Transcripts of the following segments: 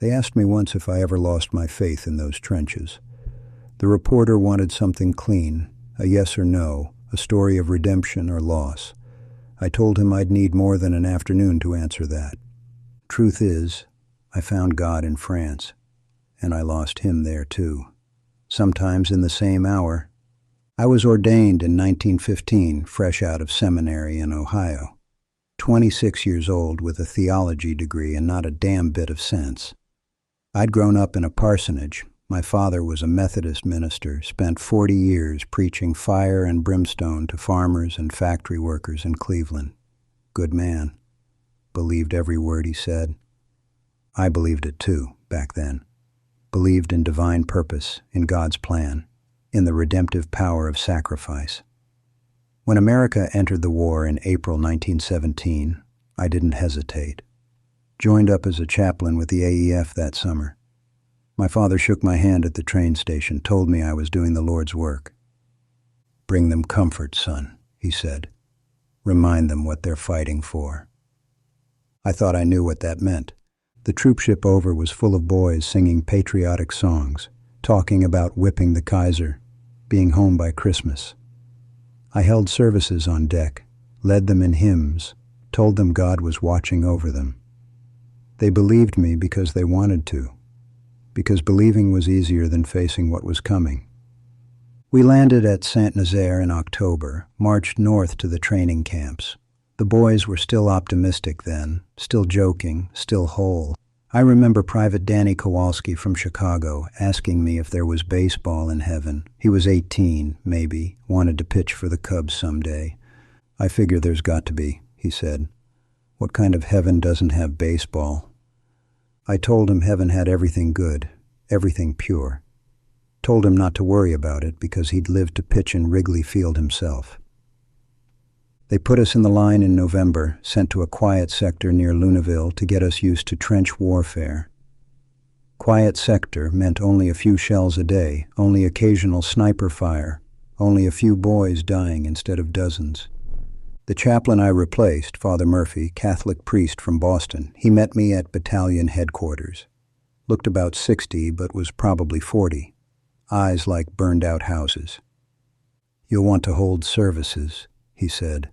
They asked me once if I ever lost my faith in those trenches. The reporter wanted something clean, a yes or no, a story of redemption or loss. I told him I'd need more than an afternoon to answer that. Truth is, I found God in France, and I lost him there too. Sometimes in the same hour. I was ordained in 1915, fresh out of seminary in Ohio. 26 years old with a theology degree and not a damn bit of sense. I'd grown up in a parsonage. My father was a Methodist minister, spent 40 years preaching fire and brimstone to farmers and factory workers in Cleveland. Good man. Believed every word he said. I believed it too, back then. Believed in divine purpose, in God's plan, in the redemptive power of sacrifice. When America entered the war in April 1917, I didn't hesitate. Joined up as a chaplain with the AEF that summer. My father shook my hand at the train station, told me I was doing the Lord's work. "Bring them comfort, son," he said. "Remind them what they're fighting for." I thought I knew what that meant. The troopship over was full of boys singing patriotic songs, talking about whipping the Kaiser, being home by Christmas. I held services on deck, led them in hymns, told them God was watching over them. They believed me because they wanted to, because believing was easier than facing what was coming. We landed at Saint-Nazaire in October, marched north to the training camps. The boys were still optimistic then, still joking, still whole. I remember Private Danny Kowalski from Chicago asking me if there was baseball in heaven. He was 18, maybe, wanted to pitch for the Cubs someday. "I figure there's got to be," he said. "What kind of heaven doesn't have baseball?" I told him heaven had everything good, everything pure. Told him not to worry about it because he'd lived to pitch in Wrigley Field himself. They put us in the line in November, sent to a quiet sector near Luneville to get us used to trench warfare. Quiet sector meant only a few shells a day, only occasional sniper fire, only a few boys dying instead of dozens. The chaplain I replaced, Father Murphy, Catholic priest from Boston, he met me at battalion headquarters. Looked about 60, but was probably 40. Eyes like burned-out houses. "You'll want to hold services," he said.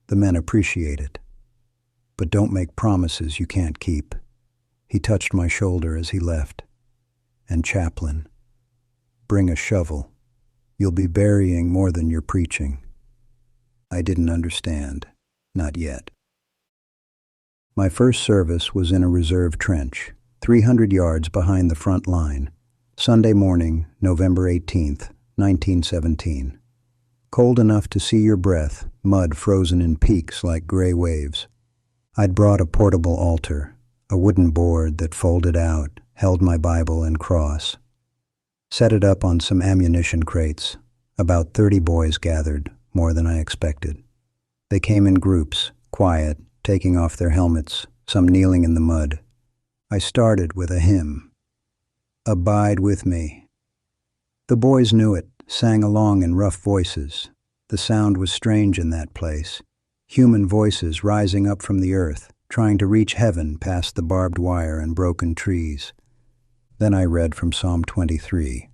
"The men appreciate it. But don't make promises you can't keep." He touched my shoulder as he left. "And chaplain, bring a shovel. You'll be burying more than you're preaching." I didn't understand. Not yet. My first service was in a reserve trench, 300 yards behind the front line. Sunday morning, November 18th, 1917. Cold enough to see your breath, mud frozen in peaks like gray waves. I'd brought a portable altar, a wooden board that folded out, held my Bible and cross. Set it up on some ammunition crates. About 30 boys gathered, more than I expected. They came in groups, quiet, taking off their helmets, some kneeling in the mud. I started with a hymn. "Abide with me." The boys knew it, sang along in rough voices. The sound was strange in that place. Human voices rising up from the earth, trying to reach heaven past the barbed wire and broken trees. Then I read from Psalm 23.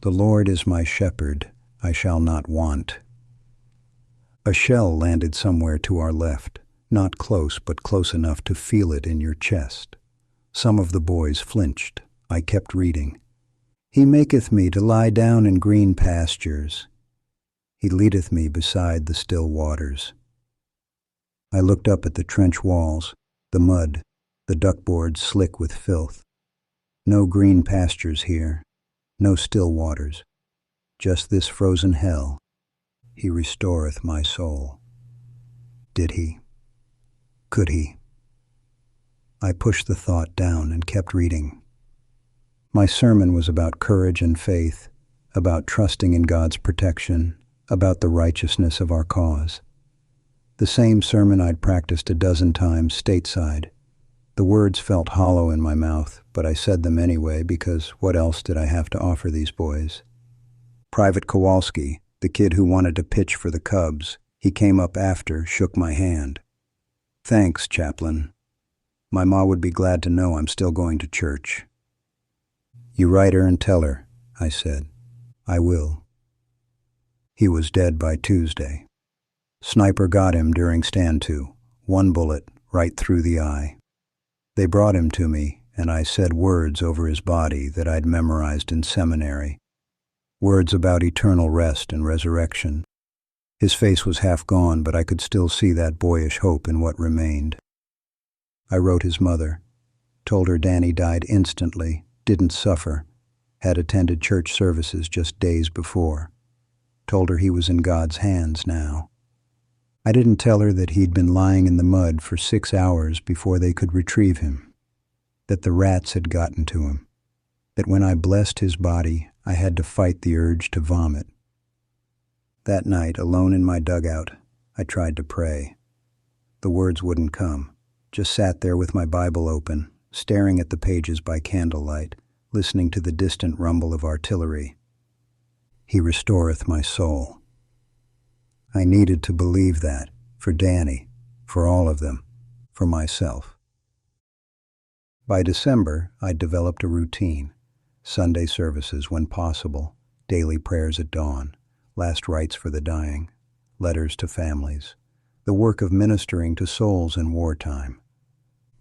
"The Lord is my shepherd, I shall not want." A shell landed somewhere to our left, not close but close enough to feel it in your chest. Some of the boys flinched. I kept reading. "He maketh me to lie down in green pastures. He leadeth me beside the still waters." I looked up at the trench walls, the mud, the duckboards slick with filth. No green pastures here, no still waters. Just this frozen hell. He restoreth my soul. Did he? Could he? I pushed the thought down and kept reading. My sermon was about courage and faith, about trusting in God's protection, about the righteousness of our cause. The same sermon I'd practiced a dozen times stateside. The words felt hollow in my mouth, but I said them anyway because what else did I have to offer these boys? Private Kowalski, the kid who wanted to pitch for the Cubs, he came up after, shook my hand. "Thanks, chaplain." My ma would be glad to know I'm still going to church. You write her and tell her, I said. I will. He was dead by Tuesday. Sniper got him during stand 2, one bullet right through the eye. They brought him to me, and I said words over his body that I'd memorized in seminary. Words about eternal rest and resurrection. His face was half gone, but I could still see that boyish hope in what remained. I wrote his mother, told her Danny died instantly, didn't suffer, had attended church services just days before. Told her he was in God's hands now. I didn't tell her that he'd been lying in the mud for 6 hours before they could retrieve him, that the rats had gotten to him, that when I blessed his body, I had to fight the urge to vomit. That night, alone in my dugout, I tried to pray. The words wouldn't come, just sat there with my Bible open, staring at the pages by candlelight, listening to the distant rumble of artillery. He restoreth my soul. I needed to believe that, for Danny, for all of them, for myself. By December, I'd developed a routine. Sunday services when possible, daily prayers at dawn, last rites for the dying, letters to families, the work of ministering to souls in wartime.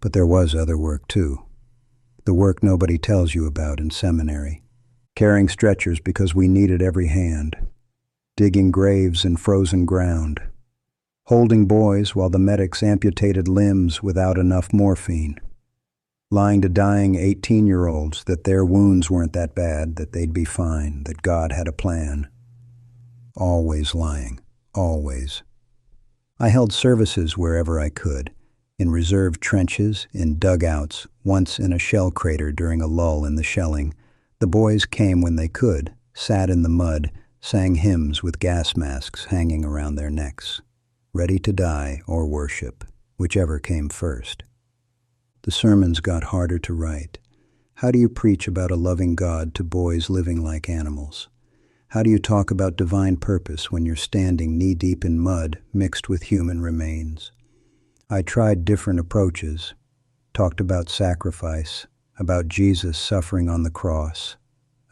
But there was other work too. The work nobody tells you about in seminary. Carrying stretchers because we needed every hand. Digging graves in frozen ground. Holding boys while the medics amputated limbs without enough morphine. Lying to dying 18-year-olds that their wounds weren't that bad, that they'd be fine, that God had a plan. Always lying, always. I held services wherever I could, in reserved trenches, in dugouts, once in a shell crater during a lull in the shelling. The boys came when they could, sat in the mud, sang hymns with gas masks hanging around their necks, ready to die or worship, whichever came first. The sermons got harder to write. How do you preach about a loving God to boys living like animals? How do you talk about divine purpose when you're standing knee-deep in mud mixed with human remains? I tried different approaches, talked about sacrifice, about Jesus suffering on the cross,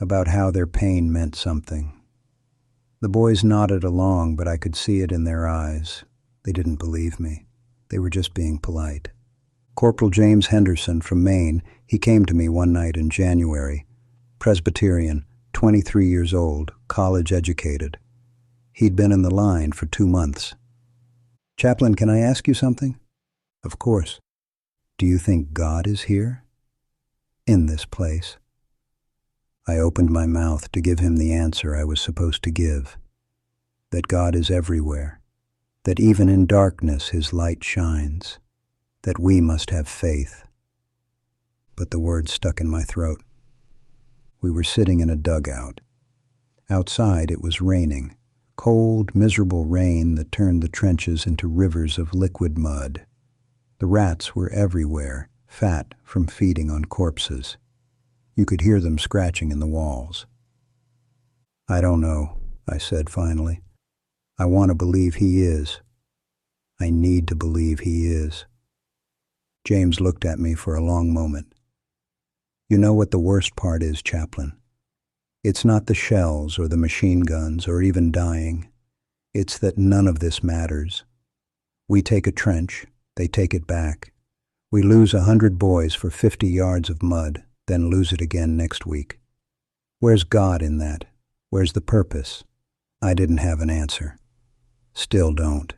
about how their pain meant something. The boys nodded along, but I could see it in their eyes. They didn't believe me. They were just being polite. Corporal James Henderson from Maine, he came to me one night in January, Presbyterian, 23 years old, college educated. He'd been in the line for 2 months. Chaplain, can I ask you something? Of course. Do you think God is here? In this place? I opened my mouth to give him the answer I was supposed to give. That God is everywhere. That even in darkness his light shines. That we must have faith. But the words stuck in my throat. We were sitting in a dugout. Outside it was raining, cold, miserable rain that turned the trenches into rivers of liquid mud. The rats were everywhere, fat from feeding on corpses. You could hear them scratching in the walls. I don't know, I said finally. I want to believe he is. I need to believe he is. James looked at me for a long moment. You know what the worst part is, Chaplain? It's not the shells or the machine guns or even dying. It's that none of this matters. We take a trench, they take it back. We lose 100 boys for 50 yards of mud, then lose it again next week. Where's God in that? Where's the purpose? I didn't have an answer. Still don't.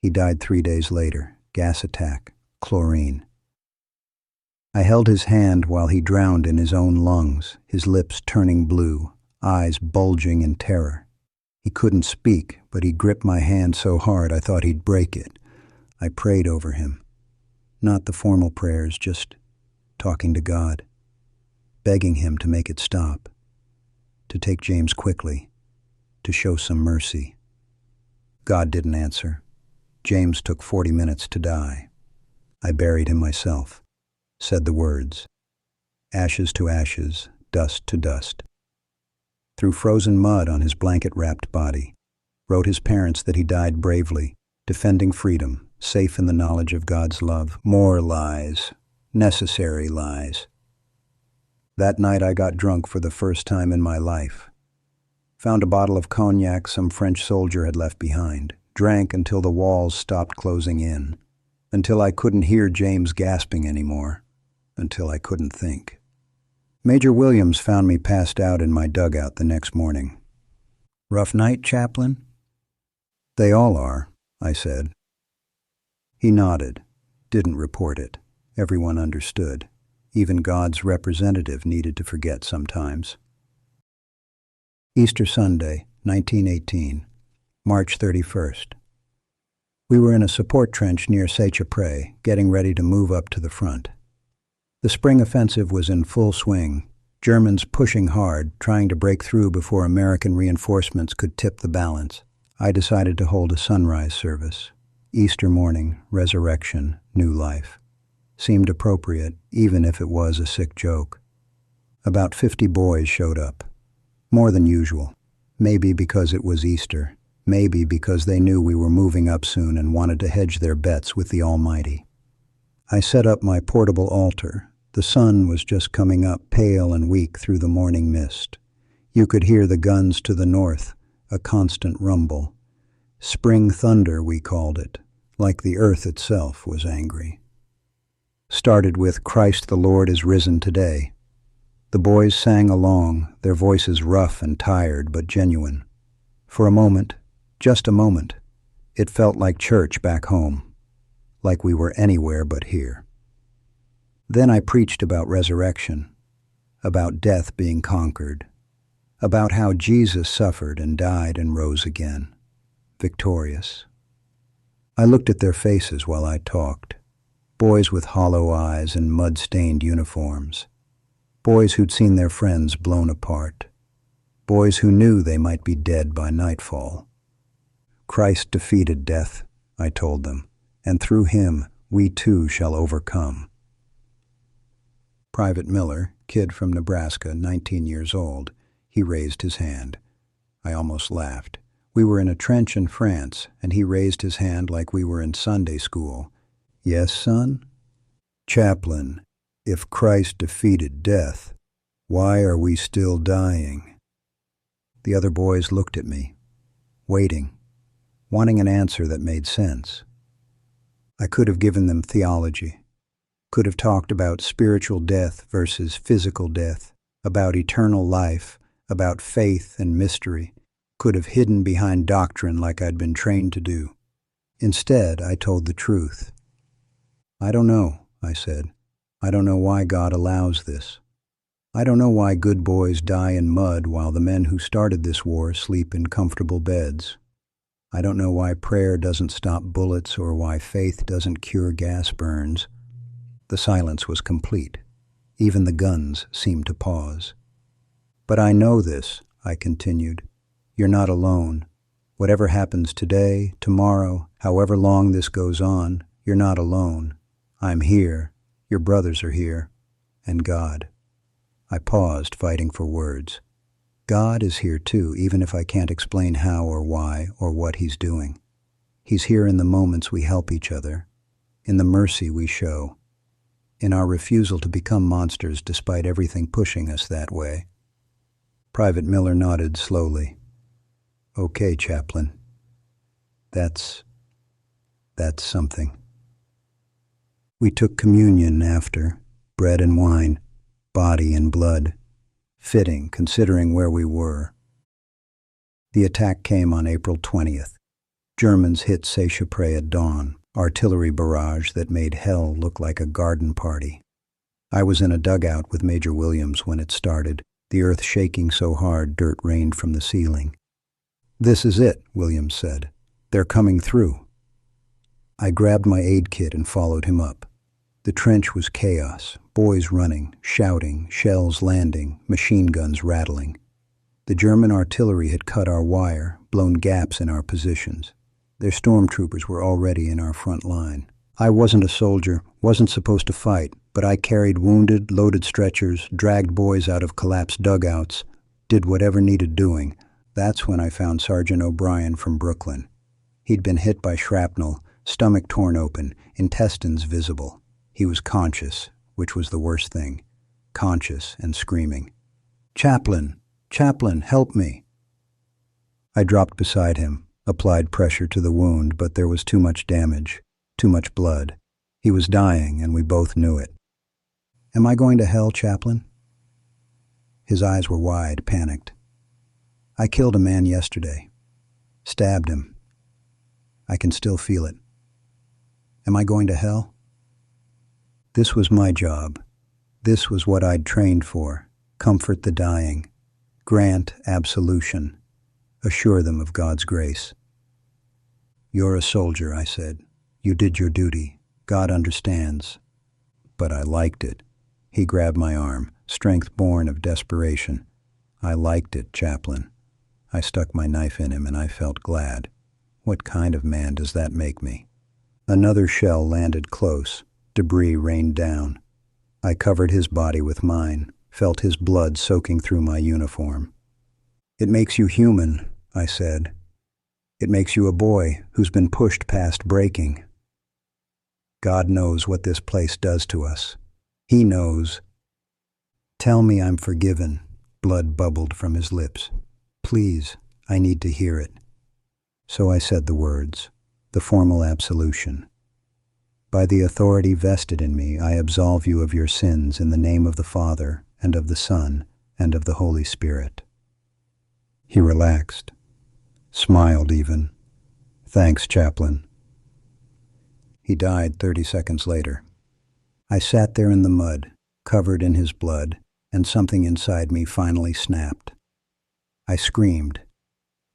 He died 3 days later, gas attack. Chlorine. I held his hand while he drowned in his own lungs, his lips turning blue, eyes bulging in terror. He couldn't speak, but he gripped my hand so hard I thought he'd break it. I prayed over him. Not the formal prayers, just talking to God, begging him to make it stop, to take James quickly, to show some mercy. God didn't answer. James took 40 minutes to die. I buried him myself, said the words, ashes to ashes, dust to dust. Threw frozen mud on his blanket-wrapped body, wrote his parents that he died bravely, defending freedom, safe in the knowledge of God's love. More lies, necessary lies. That night I got drunk for the first time in my life. Found a bottle of cognac some French soldier had left behind. Drank until the walls stopped closing in. Until I couldn't hear James gasping anymore. Until I couldn't think. Major Williams found me passed out in my dugout the next morning. "Rough night, Chaplain?" "They all are," I said. He nodded, didn't report it. Everyone understood. Even God's representative needed to forget sometimes. Easter Sunday, 1918, March 31st. We were in a support trench near Chaplain, getting ready to move up to the front. The spring offensive was in full swing, Germans pushing hard, trying to break through before American reinforcements could tip the balance. I decided to hold a sunrise service. Easter morning, resurrection, new life. Seemed appropriate, even if it was a sick joke. About 50 boys showed up. More than usual. Maybe because it was Easter. Maybe because they knew we were moving up soon and wanted to hedge their bets with the Almighty. I set up my portable altar. The sun was just coming up, pale and weak through the morning mist. You could hear the guns to the north, a constant rumble. Spring thunder, we called it, like the earth itself was angry. Started with "Christ the Lord is risen today." The boys sang along, their voices rough and tired but genuine. For a moment, just a moment, it felt like church back home, like we were anywhere but here. Then I preached about resurrection, about death being conquered, about how Jesus suffered and died and rose again, victorious. I looked at their faces while I talked. Boys with hollow eyes and mud-stained uniforms. Boys who'd seen their friends blown apart. Boys who knew they might be dead by nightfall. Christ defeated death, I told them, and through him we too shall overcome. Private Miller, kid from Nebraska, 19 years old, he raised his hand. I almost laughed. We were in a trench in France, and he raised his hand like we were in Sunday school. "Yes, son?" "Chaplain, if Christ defeated death, why are we still dying?" The other boys looked at me, waiting, wanting an answer that made sense. I could have given them theology, could have talked about spiritual death versus physical death, about eternal life, about faith and mystery, could have hidden behind doctrine like I'd been trained to do. Instead, I told the truth. "I don't know," I said. "I don't know why God allows this. I don't know why good boys die in mud while the men who started this war sleep in comfortable beds. I don't know why prayer doesn't stop bullets or why faith doesn't cure gas burns." The silence was complete. Even the guns seemed to pause. "But I know this," I continued. "You're not alone. Whatever happens today, tomorrow, however long this goes on, you're not alone. I'm here. Your brothers are here. And God." I paused, fighting for words. God is here too, even if I can't explain how or why or what he's doing. He's here in the moments we help each other, in the mercy we show, in our refusal to become monsters despite everything pushing us that way. Private Miller nodded slowly. "Okay, Chaplain. That's something." We took communion after, bread and wine, body and blood, fitting considering where we were. The attack came on April 20th. Germans hit Chaplain at dawn, artillery barrage that made hell look like a garden party. I was in a dugout with Major Williams when it started, the earth shaking so hard dirt rained from the ceiling. "This is it," Williams said. "They're coming through." I grabbed my aid kit and followed him up. The trench was chaos, boys running, shouting, shells landing, machine guns rattling. The German artillery had cut our wire, blown gaps in our positions. Their stormtroopers were already in our front line. I wasn't a soldier, wasn't supposed to fight, but I carried wounded, loaded stretchers, dragged boys out of collapsed dugouts, did whatever needed doing. That's when I found Sergeant O'Brien from Brooklyn. He'd been hit by shrapnel, stomach torn open, intestines visible. He was conscious, which was the worst thing. Conscious and screaming. "Chaplain! Chaplain, help me!" I dropped beside him, applied pressure to the wound, but there was too much damage, too much blood. He was dying, and we both knew it. "Am I going to hell, Chaplain?" His eyes were wide, panicked. "I killed a man yesterday. Stabbed him. I can still feel it. Am I going to hell?" This was my job. This was what I'd trained for. Comfort the dying. Grant absolution. Assure them of God's grace. "You're a soldier," I said. "You did your duty. God understands." But I liked it. He grabbed my arm, strength born of desperation. "I liked it, Chaplain." I stuck my knife in him, and I felt glad. What kind of man does that make me? Another shell landed close. Debris rained down. I covered his body with mine, felt his blood soaking through my uniform. "It makes you human," I said. "It makes you a boy who's been pushed past breaking. God knows what this place does to us. He knows." "Tell me I'm forgiven," blood bubbled from his lips. "Please, I need to hear it." So I said the words, the formal absolution. "By the authority vested in me, I absolve you of your sins in the name of the Father, and of the Son, and of the Holy Spirit." He relaxed, smiled even. "Thanks, Chaplain." He died 30 seconds later. I sat there in the mud, covered in his blood, and something inside me finally snapped. I screamed,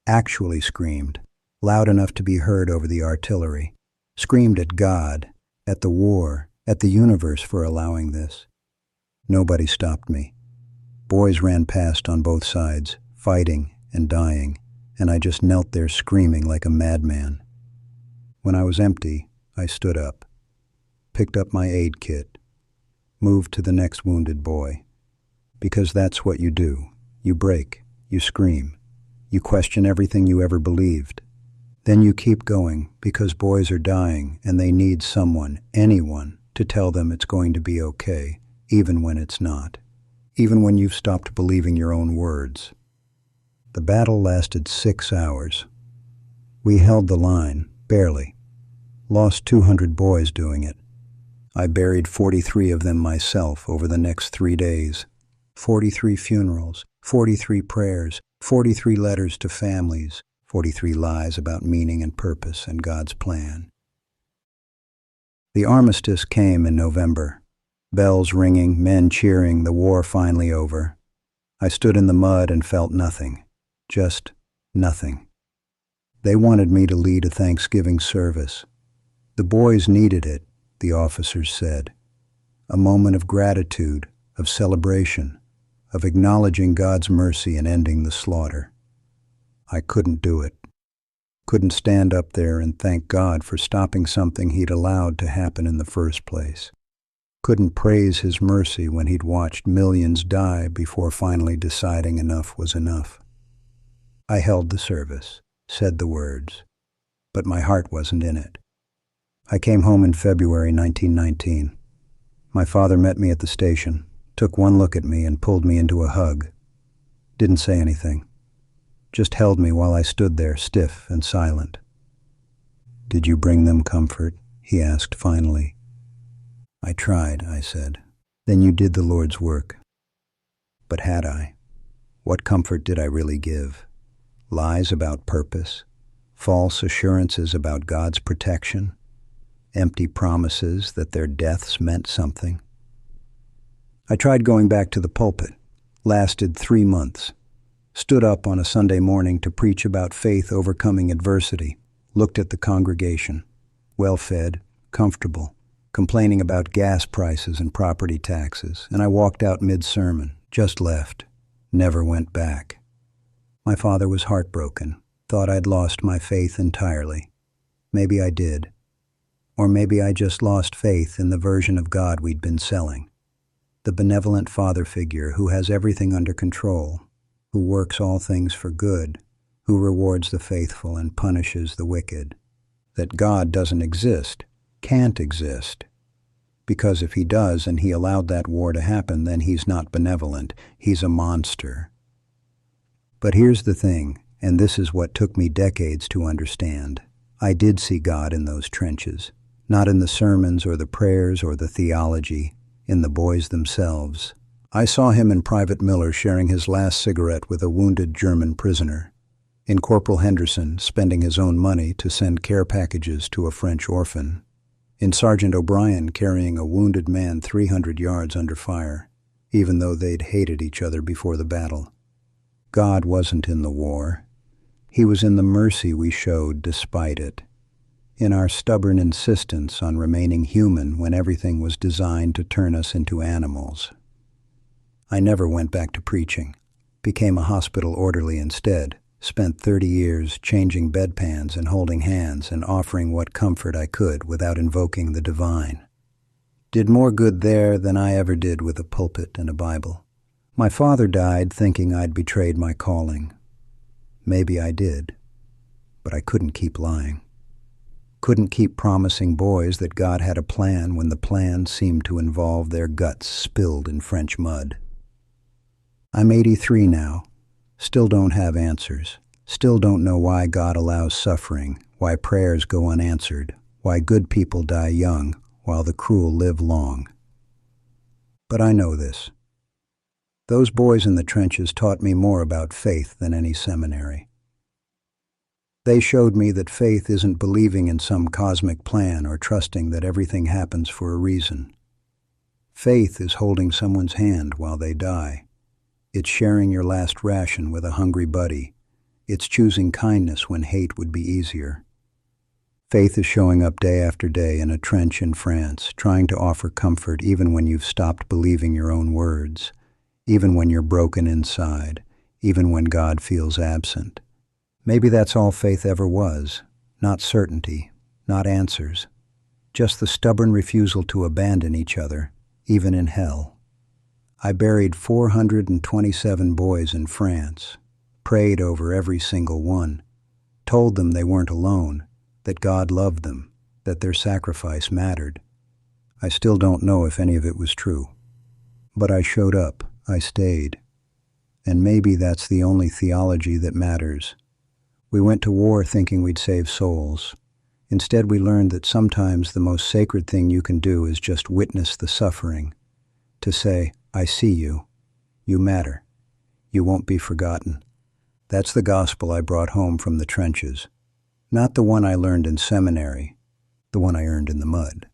actually screamed, loud enough to be heard over the artillery, screamed at God, at the war, at the universe for allowing this. Nobody stopped me. Boys ran past on both sides, fighting and dying, and I just knelt there screaming like a madman. When I was empty, I stood up, picked up my aid kit, moved to the next wounded boy. Because that's what you do. You break, you scream, you question everything you ever believed. Then you keep going because boys are dying and they need someone, anyone, to tell them it's going to be okay, even when it's not, even when you've stopped believing your own words. The battle lasted 6 hours. We held the line, barely. Lost 200 boys doing it. I buried 43 of them myself over the next 3 days. 43 funerals, 43 prayers, 43 letters to families, 43 lies about meaning and purpose and God's plan. The armistice came in November. Bells ringing, men cheering, the war finally over. I stood in the mud and felt nothing. Just nothing. They wanted me to lead a Thanksgiving service. The boys needed it, the officers said. A moment of gratitude, of celebration, of acknowledging God's mercy and ending the slaughter. I couldn't do it. Couldn't stand up there and thank God for stopping something He'd allowed to happen in the first place. Couldn't praise His mercy when He'd watched millions die before finally deciding enough was enough. I held the service, said the words, but my heart wasn't in it. I came home in February 1919. My father met me at the station, took one look at me and pulled me into a hug. Didn't say anything. Just held me while I stood there, stiff and silent. "Did you bring them comfort?" he asked finally. "I tried," I said. "Then you did the Lord's work." But had I? What comfort did I really give? Lies about purpose? False assurances about God's protection? Empty promises that their deaths meant something? I tried going back to the pulpit. Lasted 3 months. Stood up on a Sunday morning to preach about faith overcoming adversity. Looked at the congregation. Well-fed, comfortable, complaining about gas prices and property taxes, and I walked out mid-sermon, just left, never went back. My father was heartbroken, thought I'd lost my faith entirely. Maybe I did. Or maybe I just lost faith in the version of God we'd been selling. The benevolent father figure who has everything under control, who works all things for good, who rewards the faithful and punishes the wicked. that God doesn't exist, can't exist. Because if he does and he allowed that war to happen, then he's not benevolent, he's a monster. But here's the thing, and this is what took me decades to understand. I did see God in those trenches, not in the sermons or the prayers or the theology, in the boys themselves. I saw him in Private Miller sharing his last cigarette with a wounded German prisoner, in Corporal Henderson spending his own money to send care packages to a French orphan, in Sergeant O'Brien carrying a wounded man 300 yards under fire, even though they'd hated each other before the battle. God wasn't in the war. He was in the mercy we showed despite it, in our stubborn insistence on remaining human when everything was designed to turn us into animals. I never went back to preaching, became a hospital orderly instead, spent 30 years changing bedpans and holding hands and offering what comfort I could without invoking the divine. Did more good there than I ever did with a pulpit and a Bible. My father died thinking I'd betrayed my calling. Maybe I did, but I couldn't keep lying. Couldn't keep promising boys that God had a plan when the plan seemed to involve their guts spilled in French mud. I'm 83 now. Still don't have answers. Still don't know why God allows suffering, why prayers go unanswered, why good people die young while the cruel live long. But I know this. Those boys in the trenches taught me more about faith than any seminary. They showed me that faith isn't believing in some cosmic plan or trusting that everything happens for a reason. Faith is holding someone's hand while they die. It's sharing your last ration with a hungry buddy. It's choosing kindness when hate would be easier. Faith is showing up day after day in a trench in France, trying to offer comfort even when you've stopped believing your own words, even when you're broken inside, even when God feels absent. Maybe that's all faith ever was, not certainty, not answers, just the stubborn refusal to abandon each other, even in hell. I buried 427 boys in France, prayed over every single one, told them they weren't alone, that God loved them, that their sacrifice mattered. I still don't know if any of it was true. But I showed up, I stayed. And maybe that's the only theology that matters. We went to war thinking we'd save souls. Instead, we learned that sometimes the most sacred thing you can do is just witness the suffering, to say, I see you. You matter. You won't be forgotten. That's the gospel I brought home from the trenches. Not the one I learned in seminary, the one I earned in the mud.